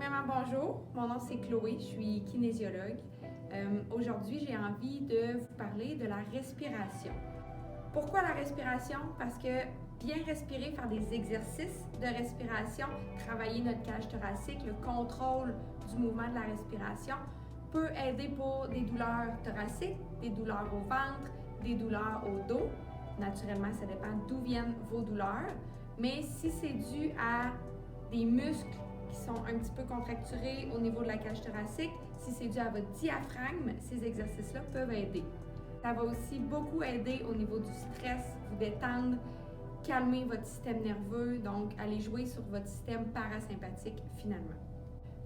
Premièrement, bonjour, mon nom c'est Chloé, je suis kinésiologue. Aujourd'hui, j'ai envie de vous parler de la respiration. Pourquoi la respiration? Parce que bien respirer, faire des exercices de respiration, travailler notre cage thoracique, le contrôle du mouvement de la respiration peut aider pour des douleurs thoraciques, des douleurs au ventre, des douleurs au dos. Naturellement, ça dépend d'où viennent vos douleurs, mais si c'est dû à des muscles qui sont un petit peu contracturés au niveau de la cage thoracique, si c'est dû à votre diaphragme, ces exercices-là peuvent aider. Ça va aussi beaucoup aider au niveau du stress, vous détendre, calmer votre système nerveux, donc aller jouer sur votre système parasympathique finalement.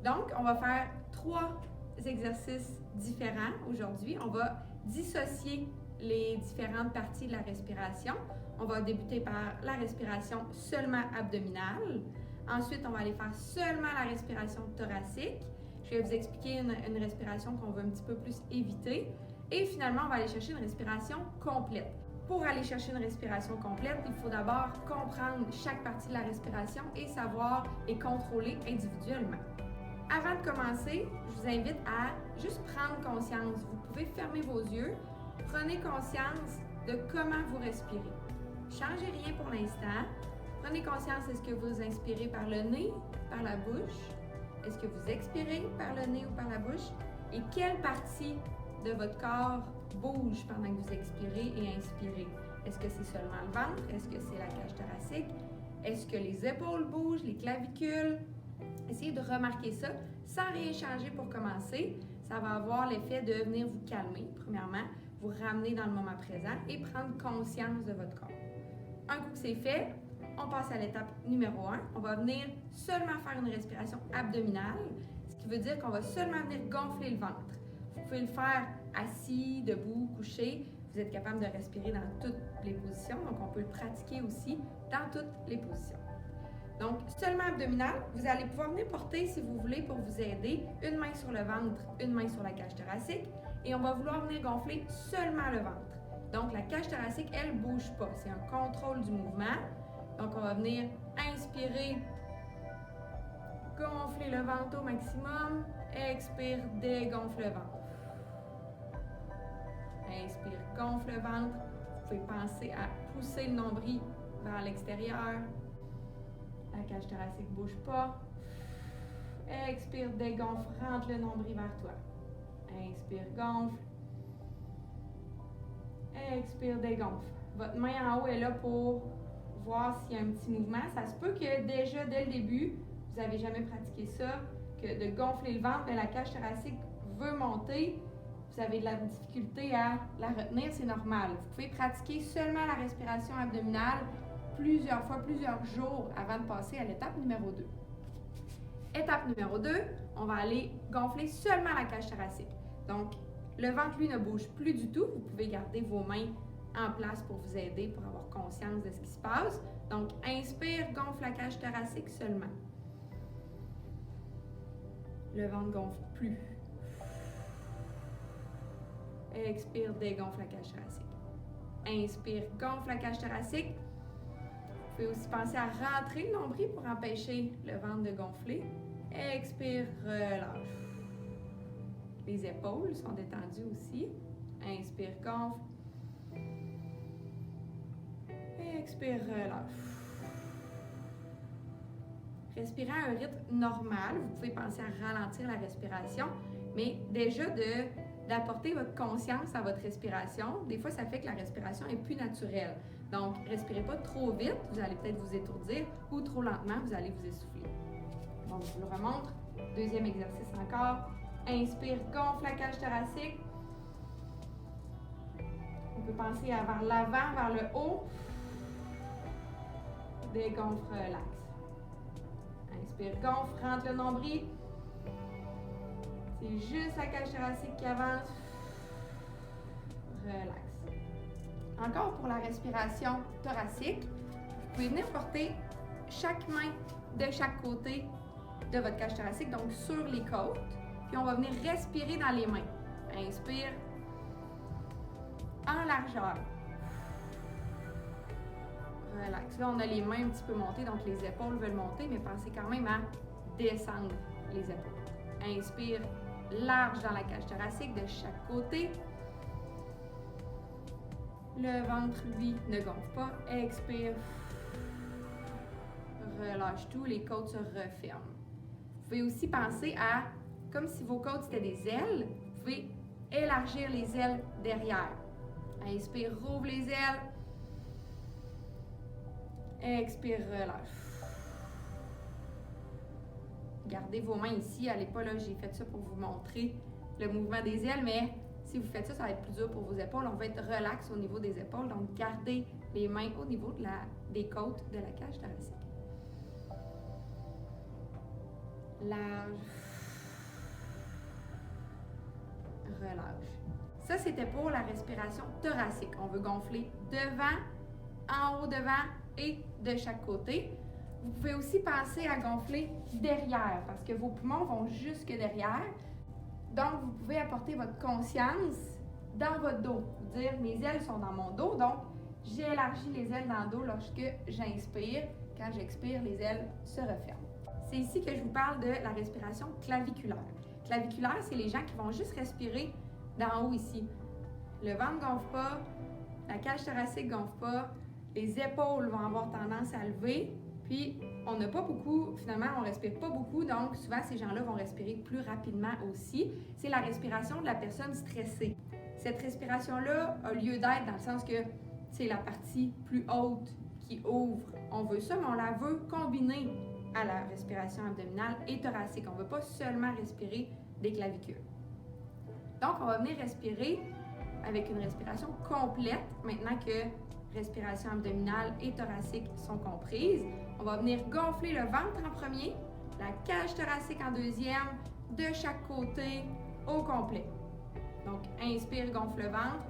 Donc, on va faire 3 exercices différents aujourd'hui. On va dissocier les différentes parties de la respiration. On va débuter par la respiration seulement abdominale. Ensuite, on va aller faire seulement la respiration thoracique. Je vais vous expliquer une respiration qu'on veut un petit peu plus éviter. Et finalement, on va aller chercher une respiration complète. Pour aller chercher une respiration complète, il faut d'abord comprendre chaque partie de la respiration et savoir les contrôler individuellement. Avant de commencer, je vous invite à juste prendre conscience. Vous pouvez fermer vos yeux. Prenez conscience de comment vous respirez. Changez rien pour l'instant. Prenez conscience, est-ce que vous inspirez par le nez, par la bouche? Est-ce que vous expirez par le nez ou par la bouche? Et quelle partie de votre corps bouge pendant que vous expirez et inspirez? Est-ce que c'est seulement le ventre? Est-ce que c'est la cage thoracique? Est-ce que les épaules bougent, les clavicules? Essayez de remarquer ça sans rien changer pour commencer. Ça va avoir l'effet de venir vous calmer, premièrement, vous ramener dans le moment présent et prendre conscience de votre corps. Un coup que c'est fait, on passe à l'étape numéro 1. On va venir seulement faire une respiration abdominale, ce qui veut dire qu'on va seulement venir gonfler le ventre. Vous pouvez le faire assis, debout, couché. Vous êtes capable de respirer dans toutes les positions, donc on peut le pratiquer aussi dans toutes les positions. Donc, seulement abdominal, vous allez pouvoir venir porter, si vous voulez, pour vous aider, une main sur le ventre, une main sur la cage thoracique, et on va vouloir venir gonfler seulement le ventre. Donc, la cage thoracique, elle ne bouge pas. C'est un contrôle du mouvement. Donc, on va venir inspirer, gonfler le ventre au maximum. Expire, dégonfle le ventre. Inspire, gonfle le ventre. Vous pouvez penser à pousser le nombril vers l'extérieur. La cage thoracique ne bouge pas. Expire, dégonfle, rentre le nombril vers toi. Inspire, gonfle. Expire, dégonfle. Votre main en haut est là pour voir s'il y a un petit mouvement. Ça se peut que déjà, dès le début, vous n'avez jamais pratiqué ça, que de gonfler le ventre, mais la cage thoracique veut monter. Vous avez de la difficulté à la retenir, c'est normal. Vous pouvez pratiquer seulement la respiration abdominale plusieurs fois, plusieurs jours avant de passer à l'étape numéro 2. Étape numéro 2, on va aller gonfler seulement la cage thoracique. Donc, le ventre, lui, ne bouge plus du tout. Vous pouvez garder vos mains en place pour vous aider, pour avoir conscience de ce qui se passe. Donc, inspire, gonfle la cage thoracique seulement. Le ventre ne gonfle plus. Expire, dégonfle la cage thoracique. Inspire, gonfle la cage thoracique. Vous pouvez aussi penser à rentrer le nombril pour empêcher le ventre de gonfler. Expire, relâche. Les épaules sont détendues aussi. Inspire, gonfle. Expire, relâche. Respirez à un rythme normal. Vous pouvez penser à ralentir la respiration, mais déjà d'apporter votre conscience à votre respiration, des fois, ça fait que la respiration est plus naturelle. Donc, respirez pas trop vite, vous allez peut-être vous étourdir, ou trop lentement, vous allez vous essouffler. Donc, je vous le remontre. Deuxième exercice encore. Inspire, gonfle la cage thoracique. On peut penser vers l'avant, vers le haut. Dégonfle, relaxe. Inspire, gonfle, rentre le nombril. C'est juste la cage thoracique qui avance. Relaxe. Encore pour la respiration thoracique, vous pouvez venir porter chaque main de chaque côté de votre cage thoracique, donc sur les côtes. Puis on va venir respirer dans les mains. Inspire. En largeur. Relax. Là, on a les mains un petit peu montées, donc les épaules veulent monter, mais pensez quand même à descendre les épaules. Inspire large dans la cage thoracique de chaque côté. Le ventre, lui, ne gonfle pas. Expire. Relâche tout, les côtes se referment. Vous pouvez aussi penser à, comme si vos côtes étaient des ailes, vous pouvez élargir les ailes derrière. Inspire, rouvre les ailes. Expire, relâche. Gardez vos mains ici, allez pas là, j'ai fait ça pour vous montrer le mouvement des ailes, mais si vous faites ça, ça va être plus dur pour vos épaules. On va être relax au niveau des épaules, donc gardez les mains au niveau des côtes de la cage thoracique. Large. Relâche. Ça, c'était pour la respiration thoracique. On veut gonfler devant, en haut devant et de chaque côté. Vous pouvez aussi penser à gonfler derrière parce que vos poumons vont jusque derrière. Donc, vous pouvez apporter votre conscience dans votre dos. Vous dire, mes ailes sont dans mon dos, donc j'élargis les ailes dans le dos lorsque j'inspire. Quand j'expire, les ailes se referment. C'est ici que je vous parle de la respiration claviculaire. Claviculaire, c'est les gens qui vont juste respirer d'en haut ici. Le ventre ne gonfle pas, la cage thoracique ne gonfle pas, les épaules vont avoir tendance à lever, puis on n'a pas beaucoup, finalement, on ne respire pas beaucoup, donc souvent ces gens-là vont respirer plus rapidement aussi. C'est la respiration de la personne stressée. Cette respiration-là a lieu d'être dans le sens que c'est la partie plus haute qui ouvre. On veut ça, mais on la veut combiner à la respiration abdominale et thoracique. On ne veut pas seulement respirer des clavicules. Donc, on va venir respirer avec une respiration complète, maintenant que respiration abdominale et thoracique sont comprises. On va venir gonfler le ventre en premier, la cage thoracique en deuxième, de chaque côté, au complet. Donc, inspire, gonfle le ventre.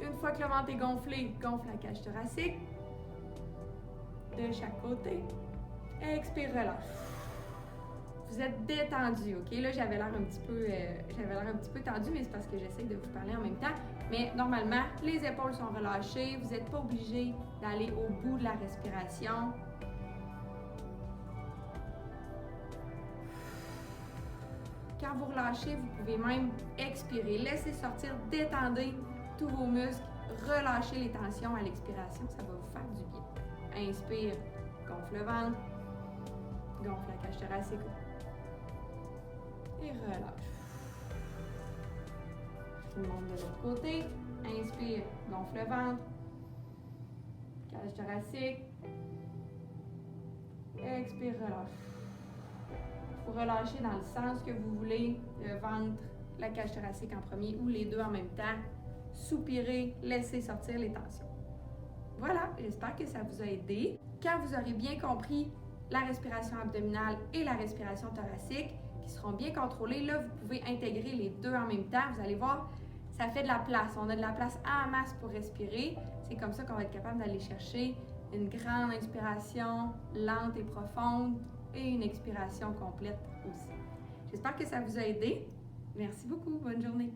Une fois que le ventre est gonflé, gonfle la cage thoracique, de chaque côté. Expire, relâche. Vous êtes détendu, OK? Là, j'avais l'air un petit peu tendu, mais c'est parce que j'essaie de vous parler en même temps. Mais normalement, les épaules sont relâchées. Vous n'êtes pas obligé d'aller au bout de la respiration. Quand vous relâchez, vous pouvez même expirer. Laissez sortir, détendez tous vos muscles. Relâchez les tensions à l'expiration, ça va vous faire du bien. Inspire, gonfle le ventre. Gonfle la cage thoracique et relâche. Je monte de l'autre côté. Inspire, gonfle le ventre. Cage thoracique. Expire, relâche. Vous relâchez dans le sens que vous voulez, le ventre, la cage thoracique en premier ou les deux en même temps. Soupirez, laissez sortir les tensions. Voilà, j'espère que ça vous a aidé. Quand vous aurez bien compris la respiration abdominale et la respiration thoracique qui seront bien contrôlées, là, vous pouvez intégrer les deux en même temps. Vous allez voir, ça fait de la place. On a de la place en masse pour respirer. C'est comme ça qu'on va être capable d'aller chercher une grande inspiration lente et profonde et une expiration complète aussi. J'espère que ça vous a aidé. Merci beaucoup. Bonne journée.